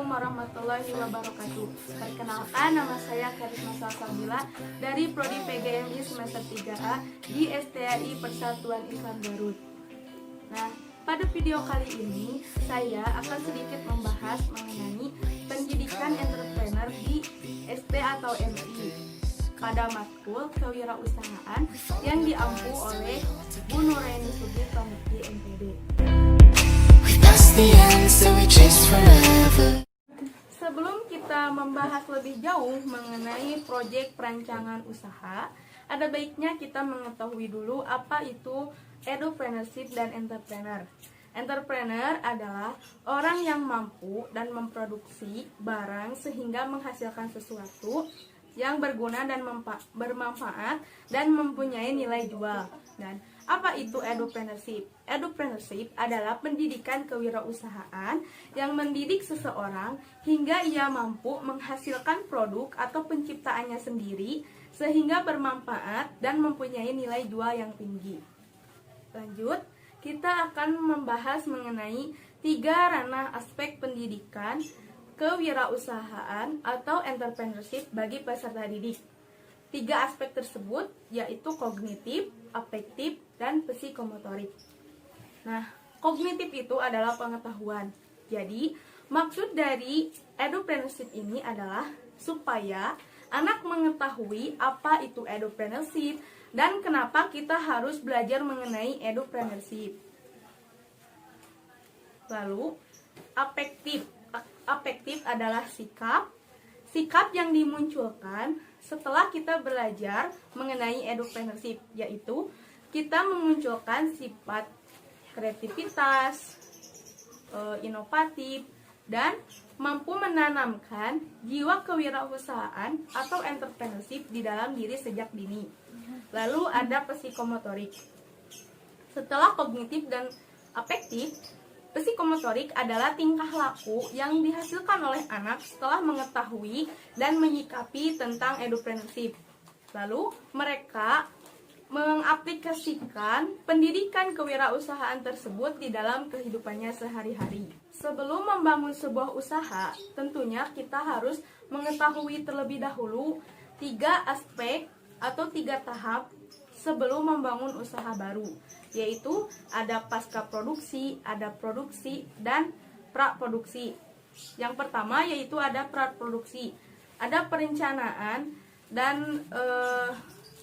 warahmatullahi wabarakatuh. Perkenalkan, nama saya Karisma Salsabila dari Prodi PGMI semester 3A di STAI Persatuan Islam Garut. Nah, pada video kali ini saya akan sedikit membahas mengenai pendidikan entrepreneur di ST atau MI pada matkul kewirausahaan yang diampu oleh Bu Nuraini Sugi Pramukti MPD. Sebelum kita membahas lebih jauh mengenai proyek perancangan usaha, ada baiknya kita mengetahui dulu apa itu edupreneurship dan entrepreneur. Entrepreneur adalah orang yang mampu dan memproduksi barang sehingga menghasilkan sesuatu yang berguna dan bermanfaat dan mempunyai nilai jual. Dan apa itu edupreneurship? Edupreneurship adalah pendidikan kewirausahaan yang mendidik seseorang hingga ia mampu menghasilkan produk atau penciptaannya sendiri sehingga bermanfaat dan mempunyai nilai jual yang tinggi. Lanjut, kita akan membahas mengenai 3 ranah aspek pendidikan kewirausahaan atau entrepreneurship bagi peserta didik. 3 aspek tersebut yaitu kognitif, afektif, dan psikomotorik. Nah, kognitif itu adalah pengetahuan. Jadi, maksud dari edupreneurship ini adalah supaya anak mengetahui apa itu edupreneurship dan kenapa kita harus belajar mengenai edupreneurship. Lalu, afektif. Afektif adalah sikap yang dimunculkan setelah kita belajar mengenai edupreneurship, yaitu kita memunculkan sifat kreativitas, inovatif, dan mampu menanamkan jiwa kewirausahaan atau entrepreneurship di dalam diri sejak dini. Lalu ada psikomotorik. Setelah kognitif dan afektif, psikomotorik adalah tingkah laku yang dihasilkan oleh anak setelah mengetahui dan menyikapi tentang edupreneurship. Lalu mereka mengaplikasikan pendidikan kewirausahaan tersebut di dalam kehidupannya sehari-hari. Sebelum membangun sebuah usaha, tentunya kita harus mengetahui terlebih dahulu 3 aspek atau 3 tahap sebelum membangun usaha baru, yaitu ada pasca produksi, ada produksi, dan praproduksi. Yang pertama yaitu ada praproduksi, ada perencanaan dan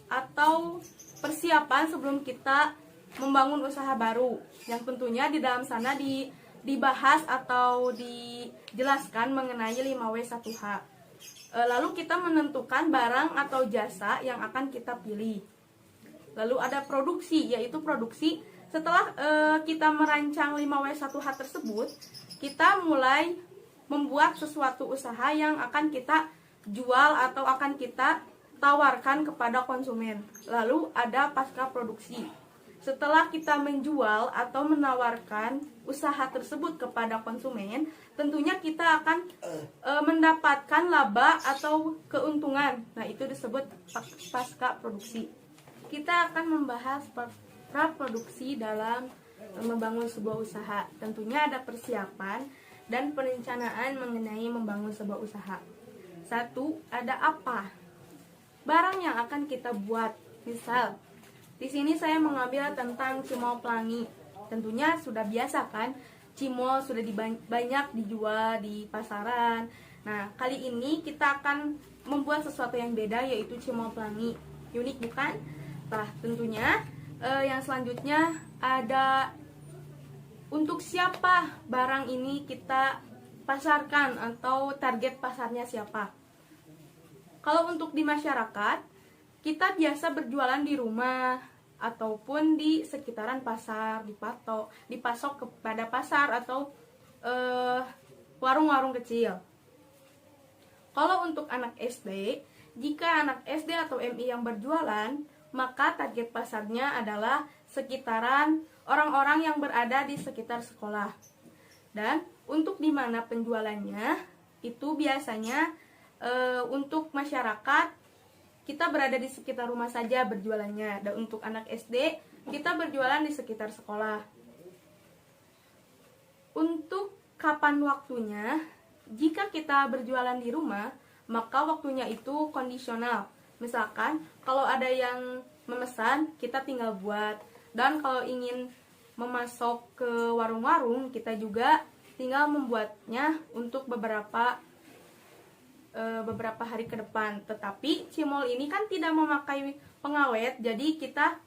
atau persiapan sebelum kita membangun usaha baru, yang tentunya di dalam sana dibahas atau dijelaskan mengenai 5W1H. Lalu kita menentukan barang atau jasa yang akan kita pilih. Lalu ada produksi, yaitu produksi setelah kita merancang 5W1H tersebut, kita mulai membuat sesuatu usaha yang akan kita jual atau akan kita tawarkan kepada konsumen. Lalu ada pasca produksi. Setelah kita menjual atau menawarkan usaha tersebut kepada konsumen, tentunya kita akan mendapatkan laba atau keuntungan. Nah, itu disebut pasca produksi. Kita akan membahas praproduksi dalam membangun sebuah usaha. Tentunya ada persiapan dan perencanaan mengenai membangun sebuah usaha. 1, ada apa? Barang yang akan kita buat. Misal, di sini saya mengambil tentang cimol pelangi. Tentunya sudah biasa kan, cimol sudah banyak dijual di pasaran. Nah, kali ini kita akan membuat sesuatu yang beda, yaitu cimol pelangi. Unik bukan? Nah, tentunya yang selanjutnya ada untuk siapa barang ini kita pasarkan atau target pasarnya siapa. Kalau untuk di masyarakat, kita biasa berjualan di rumah ataupun di sekitaran pasar, dipasok kepada pasar atau warung-warung kecil. Kalau untuk anak SD, jika anak SD atau MI yang berjualan, maka target pasarnya adalah sekitaran orang-orang yang berada di sekitar sekolah. Dan untuk di mana penjualannya, itu biasanya untuk masyarakat kita berada di sekitar rumah saja berjualannya, dan untuk anak SD kita berjualan di sekitar sekolah. Untuk kapan waktunya, jika kita berjualan di rumah, maka waktunya itu kondisional. Misalkan kalau ada yang memesan, kita tinggal buat. Dan kalau ingin memasok ke warung-warung, kita juga tinggal membuatnya untuk beberapa hari ke depan. Tetapi cimol ini kan tidak memakai pengawet, jadi kita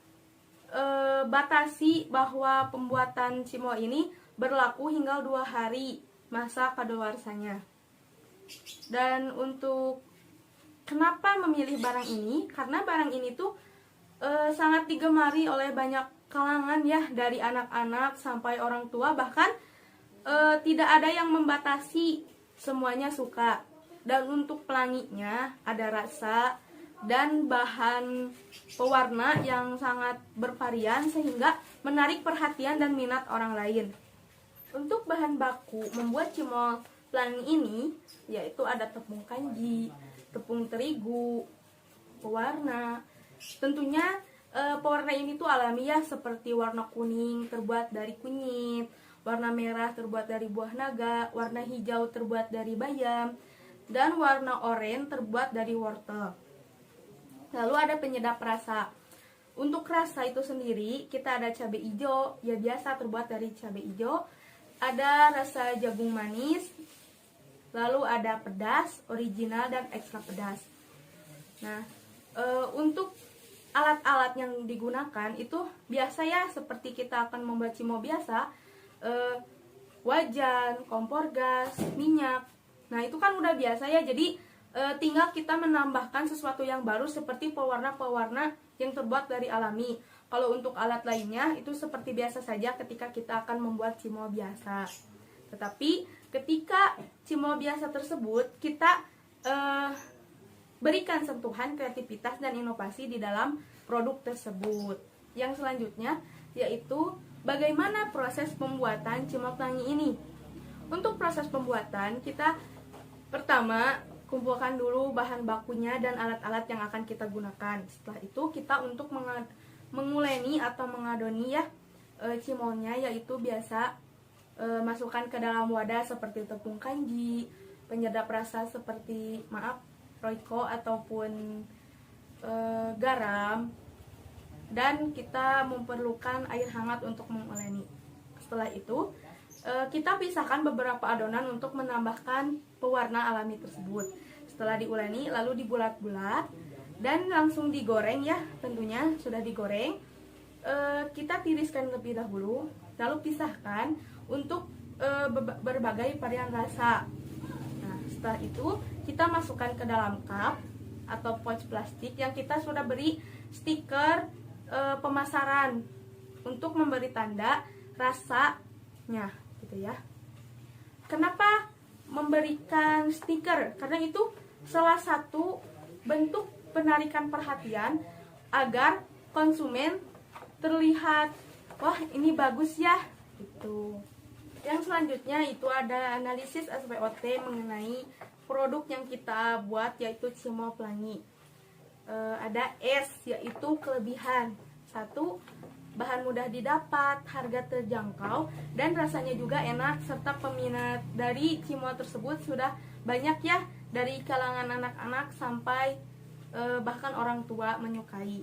batasi bahwa pembuatan cimol ini berlaku hingga 2 hari masa kadaluarsanya. Dan untuk kenapa memilih barang ini? Karena barang ini tuh sangat digemari oleh banyak kalangan ya, dari anak-anak sampai orang tua, bahkan tidak ada yang membatasi, semuanya suka. Dan untuk pelanginya ada rasa dan bahan pewarna yang sangat bervarian sehingga menarik perhatian dan minat orang lain. Untuk bahan baku membuat cimol pelangi ini yaitu ada tepung kanji, tepung terigu, pewarna. Tentunya pewarna ini tuh alami ya, seperti warna kuning terbuat dari kunyit, warna merah terbuat dari buah naga, warna hijau terbuat dari bayam, dan warna oranye terbuat dari wortel. Lalu ada penyedap rasa. Untuk rasa itu sendiri kita ada cabai hijau, ya biasa terbuat dari cabai hijau. Ada rasa jagung manis, lalu ada pedas, original, dan ekstra pedas. Nah, untuk alat-alat yang digunakan itu biasa ya, seperti kita akan membuat cimol biasa, wajan, kompor gas, minyak. Nah, itu kan udah biasa ya, jadi tinggal kita menambahkan sesuatu yang baru seperti pewarna-pewarna yang terbuat dari alami. Kalau untuk alat lainnya itu seperti biasa saja ketika kita akan membuat cimol biasa. Tetapi ketika cimol biasa tersebut kita berikan sentuhan kreativitas dan inovasi di dalam produk tersebut. Yang selanjutnya yaitu bagaimana proses pembuatan cimol pelangi ini. Untuk proses pembuatan kita pertama kumpulkan dulu bahan bakunya dan alat-alat yang akan kita gunakan. Setelah itu kita untuk menguleni atau mengadoni ya cimolnya, yaitu biasa masukkan ke dalam wadah seperti tepung kanji, penyedap rasa seperti Royco ataupun garam, dan kita memerlukan air hangat untuk menguleni. Setelah itu kita pisahkan beberapa adonan untuk menambahkan pewarna alami tersebut. Setelah diuleni lalu dibulat-bulat dan langsung digoreng ya, tentunya sudah digoreng. Kita tiriskan terlebih dahulu, lalu pisahkan untuk berbagai varian rasa. Nah, setelah itu kita masukkan ke dalam cup atau pouch plastik yang kita sudah beri stiker pemasaran untuk memberi tanda rasanya, gitu ya. Kenapa memberikan stiker? Karena itu salah satu bentuk penarikan perhatian agar konsumen terlihat, wah ini bagus ya, gitu. Yang selanjutnya itu ada analisis SWOT mengenai produk yang kita buat, yaitu cimol pelangi. Ada S, yaitu kelebihan. 1, bahan mudah didapat, harga terjangkau, dan rasanya juga enak, serta peminat dari cimol tersebut sudah banyak ya, dari kalangan anak-anak sampai bahkan orang tua menyukai.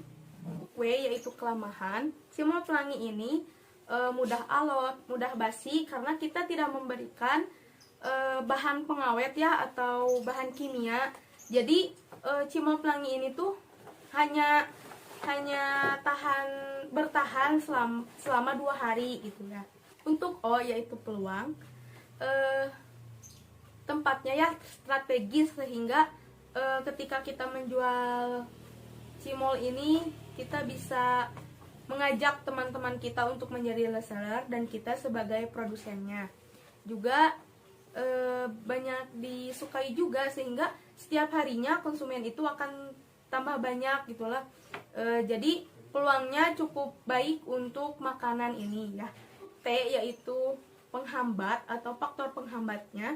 W, yaitu kelemahan. Cimol pelangi ini mudah alot, mudah basi karena kita tidak memberikan bahan pengawet ya atau bahan kimia. Jadi cimol pelangi ini tuh hanya bertahan selama 2 hari gitu ya. Untuk O, yaitu peluang, tempatnya ya strategis sehingga ketika kita menjual cimol ini kita bisa mengajak teman-teman kita untuk menjadi reseller dan kita sebagai produsennya juga banyak disukai juga, sehingga setiap harinya konsumen itu akan tambah banyak gitulah. Jadi peluangnya cukup baik untuk makanan ini ya. T, yaitu penghambat atau faktor penghambatnya.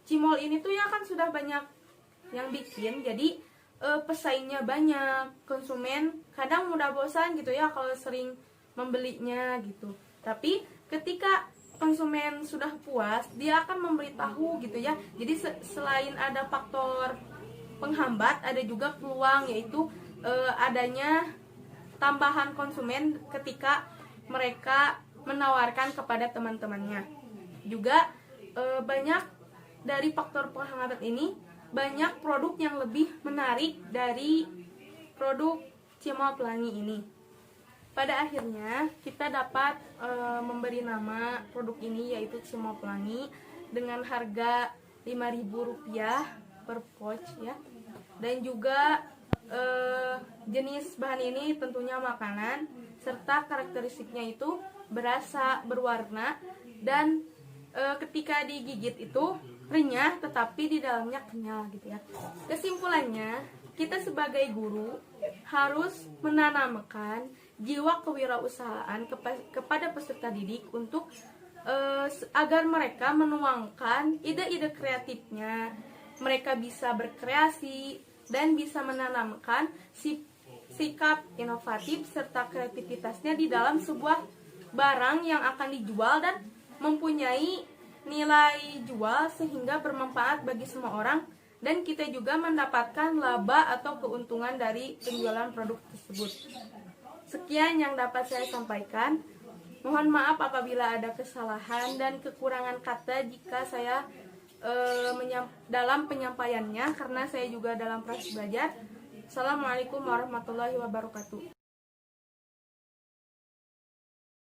Cimol ini tuh ya kan sudah banyak yang bikin, jadi pesaingnya banyak, konsumen kadang mudah bosan gitu ya kalau sering membelinya gitu. Tapi ketika konsumen sudah puas, dia akan memberitahu gitu ya. Jadi selain ada faktor penghambat, ada juga peluang, yaitu adanya tambahan konsumen ketika mereka menawarkan kepada teman-temannya. Juga banyak dari faktor penghambat ini, banyak produk yang lebih menarik dari produk cimol pelangi ini. Pada akhirnya kita dapat memberi nama produk ini, yaitu cimol pelangi, dengan harga Rp5.000 per pouch ya. Dan juga jenis bahan ini tentunya makanan, serta karakteristiknya itu berasa, berwarna, dan ketika digigit itu renyah tetapi di dalamnya kenyal gitu ya. Kesimpulannya, kita sebagai guru harus menanamkan jiwa kewirausahaan kepada peserta didik untuk agar mereka menuangkan ide-ide kreatifnya, mereka bisa berkreasi dan bisa menanamkan sikap inovatif serta kreativitasnya di dalam sebuah barang yang akan dijual dan mempunyai nilai jual sehingga bermanfaat bagi semua orang, dan kita juga mendapatkan laba atau keuntungan dari penjualan produk tersebut. Sekian yang dapat saya sampaikan. Mohon maaf apabila ada kesalahan dan kekurangan kata jika saya dalam penyampaiannya, karena saya juga dalam proses belajar. Assalamualaikum warahmatullahi wabarakatuh.